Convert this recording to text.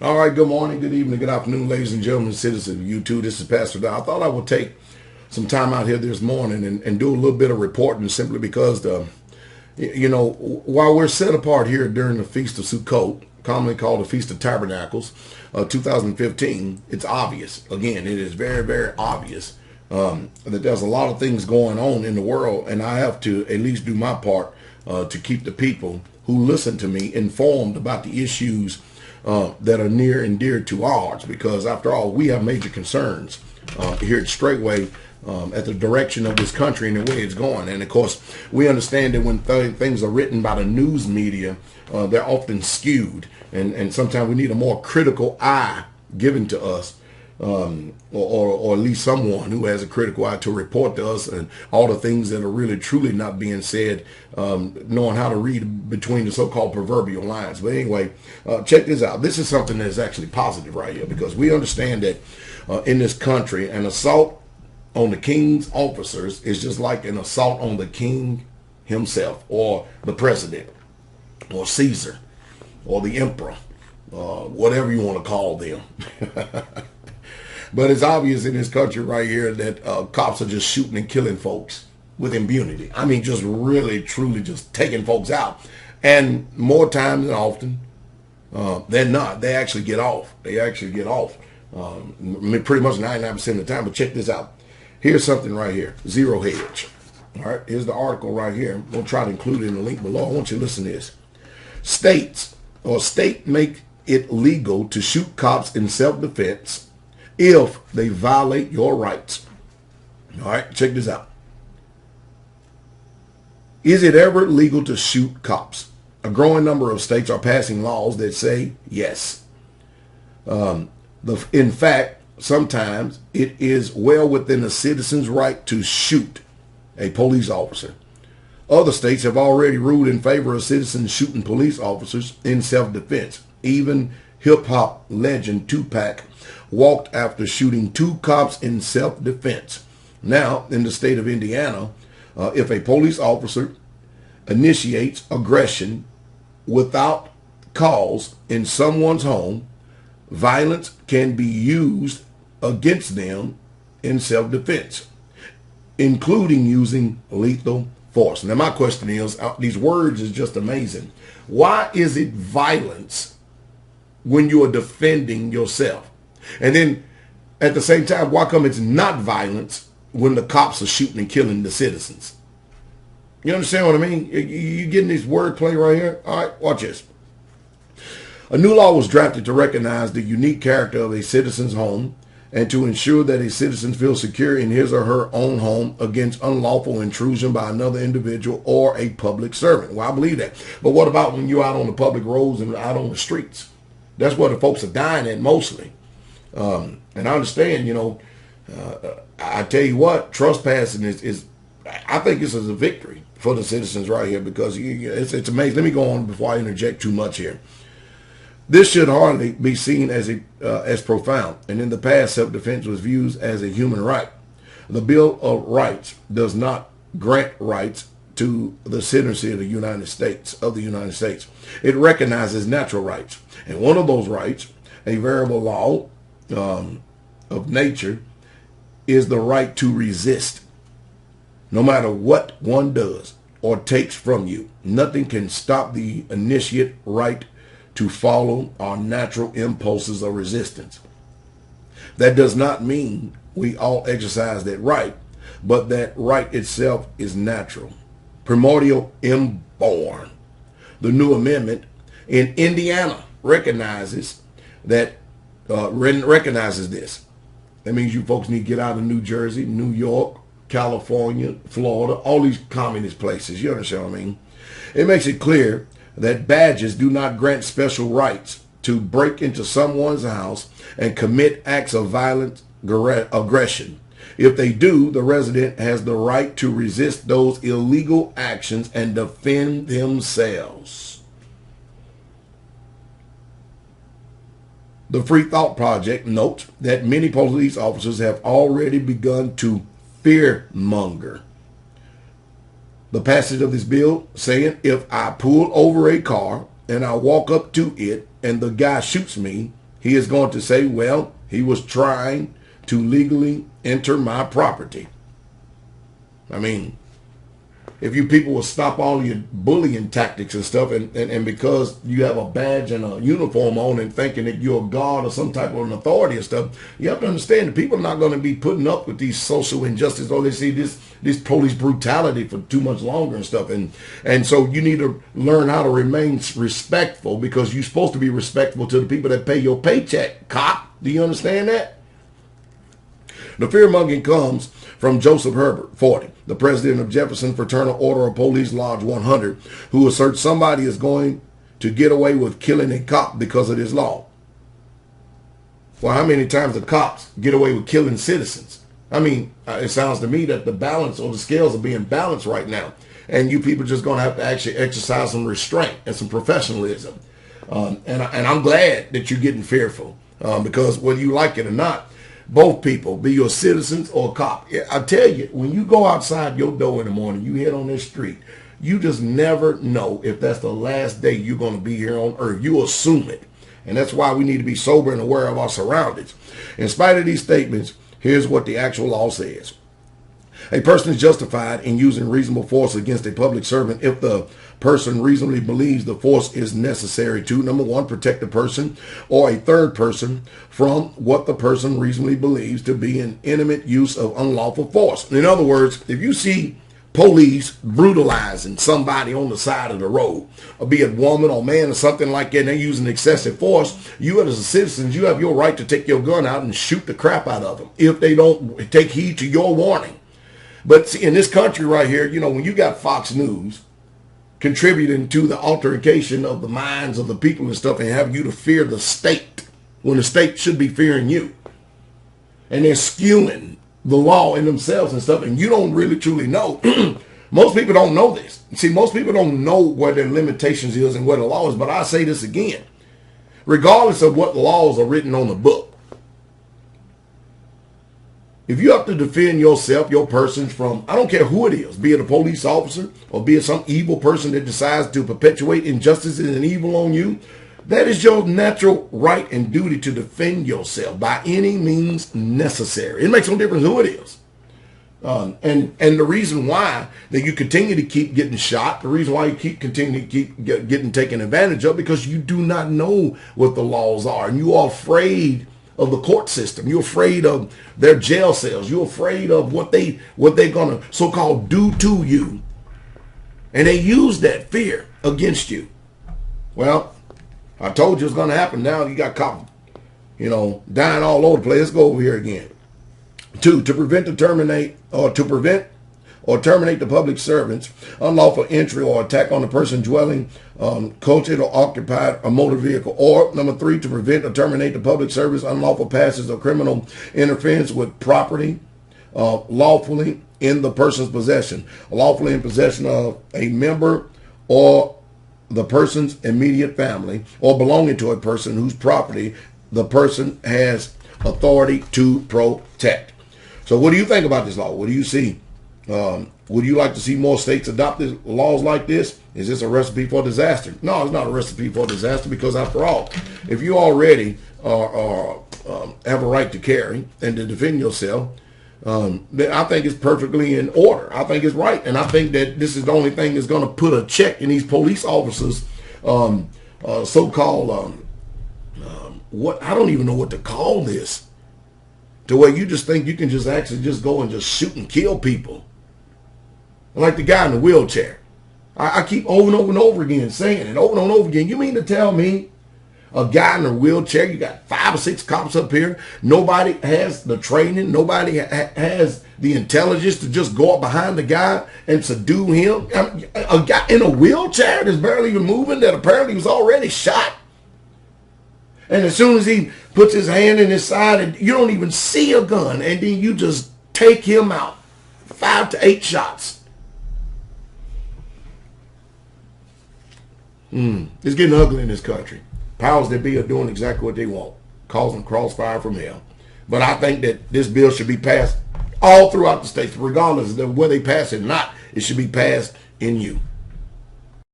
All right, good morning, good evening, good afternoon, ladies and gentlemen, citizens of YouTube. This is Pastor Dow. I thought I would take some time out here this morning and do a little bit of reporting simply because, while we're set apart here during the Feast of Sukkot, commonly called the Feast of Tabernacles, 2015, it's obvious. Again, it is very, very obvious that there's a lot of things going on in the world, and I have to at least do my part to keep the people who listen to me informed about the issues that are near and dear to our hearts, because after all, we have major concerns here at Straightway at the direction of this country and the way it's going. And of course, we understand that when things are written by the news media, they're often skewed, and sometimes we need a more critical eye given to us, or at least someone who has a critical eye to report to us and all the things that are really truly not being said, knowing how to read between the so-called proverbial lines. But anyway, check this out. This is something that is actually positive right here, because we understand that in this country, an assault on the king's officers is just like an assault on the king himself, or the president, or Caesar, or the emperor, whatever you want to call them. But it's obvious in this country right here that cops are just shooting and killing folks with impunity. I mean, just really, truly just taking folks out. And more times than often, they're not. They actually get off. They actually get off. Pretty much 99% of the time. But check this out. Here's something right here. Zero Hedge. All right. Here's the article right here. I'm going to try to include it in the link below. I want you to listen to this. State make it legal to shoot cops in self-defense if they violate your rights. All right, check this out. Is it ever legal to shoot cops? A growing number of states are passing laws that say yes. In fact, sometimes it is well within a citizen's right to shoot a police officer. Other states have already ruled in favor of citizens shooting police officers in self-defense. Even hip-hop legend Tupac walked after shooting 2 cops in self-defense. Now, in the state of Indiana, if a police officer initiates aggression without cause in someone's home, violence can be used against them in self-defense, including using lethal force. Now, my question is, these words is just amazing. Why is it violence when you are defending yourself? And then at the same time, why come it's not violence when the cops are shooting and killing the citizens? You understand what I mean? You getting this wordplay right here? All right, watch this. A new law was drafted to recognize the unique character of a citizen's home and to ensure that a citizen feels secure in his or her own home against unlawful intrusion by another individual or a public servant. Well, I believe that. But what about when you're out on the public roads and out on the streets? That's where the folks are dying at mostly. And I understand, I tell you what, trespassing is I think this is a victory for the citizens right here, because it's amazing. Let me go on before I interject too much here. This should hardly be seen as profound, and in the past, self-defense was viewed as a human right. The Bill of Rights does not grant rights to the citizenry of the United States. It recognizes natural rights, and one of those rights, a variable law of nature, is the right to resist. No matter what one does or takes from you, nothing can stop the initiate right to follow our natural impulses of resistance. That does not mean we all exercise that right, but that right itself is natural, primordial, inborn. The new amendment in Indiana recognizes this. That means you folks need to get out of New Jersey, New York, California, Florida, all these communist places. You understand what I mean? It makes it clear that badges do not grant special rights to break into someone's house and commit acts of violent aggression. If they do, the resident has the right to resist those illegal actions and defend themselves. The Free Thought Project notes that many police officers have already begun to fearmonger. The passage of this bill saying if I pull over a car and I walk up to it and the guy shoots me, he is going to say, well, he was trying to legally enter my property. I mean, if you people will stop all your bullying tactics and stuff, and because you have a badge and a uniform on and thinking that you're a god or some type of an authority and stuff, you have to understand that people are not going to be putting up with these social injustice, or they see this police brutality for too much longer and stuff. And so you need to learn how to remain respectful, because you're supposed to be respectful to the people that pay your paycheck, cop. Do you understand that? The fear-mongering comes from Joseph Herbert, 40, the president of Jefferson Fraternal Order of Police Lodge 100, who asserts somebody is going to get away with killing a cop because of this law. Well, how many times do cops get away with killing citizens? I mean, it sounds to me that the balance or the scales are being balanced right now. And you people just going to have to actually exercise some restraint and some professionalism. And I'm glad that you're getting fearful, because whether you like it or not, both people, be you a citizen or a cop, I tell you, when you go outside your door in the morning, you head on this street, you just never know if that's the last day you're going to be here on earth. You assume it. And that's why we need to be sober and aware of our surroundings. In spite of these statements, here's what the actual law says. A person is justified in using reasonable force against a public servant if the person reasonably believes the force is necessary to, number one, protect the person or a third person from what the person reasonably believes to be an intimate use of unlawful force. In other words, if you see police brutalizing somebody on the side of the road, or be it woman or man or something like that, and they're using excessive force, you as a citizen, you have your right to take your gun out and shoot the crap out of them if they don't take heed to your warning. But see, in this country right here, you know, when you got Fox News contributing to the altercation of the minds of the people and stuff, and have you to fear the state when the state should be fearing you, and they're skewing the law in themselves and stuff, and you don't really truly know. Most people don't know this. See, most people don't know where their limitations is and where the law is. But I say this again, regardless of what laws are written on the book, if you have to defend yourself, your person from, I don't care who it is, be it a police officer or be it some evil person that decides to perpetuate injustices and evil on you, that is your natural right and duty to defend yourself by any means necessary. It makes no difference who it is. And the reason why that you continue to keep getting shot, the reason why you continue to keep getting taken advantage of, because you do not know what the laws are, and you are afraid of the court system. You're afraid of their jail cells. You're afraid of what they're gonna so-called do to you, and they use that fear against you. Well, I told you it's gonna happen. Now you got cops, dying all over the place. Let's go over here again. 2, to prevent or terminate the public servant's unlawful entry or attack on the person dwelling, coached or occupied a motor vehicle. Or number 3, to prevent or terminate the public service unlawful passage or criminal interference with property lawfully in the person's possession, lawfully in possession of a member or the person's immediate family, or belonging to a person whose property the person has authority to protect. So what do you think about this law? What do you see? Would you like to see more states adopt laws like this? Is this a recipe for disaster? No, it's not a recipe for disaster, because after all, if you already have a right to carry and to defend yourself, then I think it's perfectly in order. I think it's right. And I think that this is the only thing that's going to put a check in these police officers' so-called, what, I don't even know what to call this, to where you just think you can just actually just go and just shoot and kill people. Like the guy in the wheelchair. I keep over and over and over again saying it, over and over again. You mean to tell me a guy in a wheelchair, you got 5 or 6 cops up here, nobody has the training, nobody has the intelligence to just go up behind the guy and subdue him? I mean, a guy in a wheelchair that's barely even moving, that apparently was already shot. And as soon as he puts his hand in his side, and you don't even see a gun, and then you just take him out. 5 to 8 shots. It's getting ugly in this country. Powers that be are doing exactly what they want, causing crossfire from hell. But I think that this bill should be passed all throughout the states, regardless of whether they pass it or not. It should be passed in you.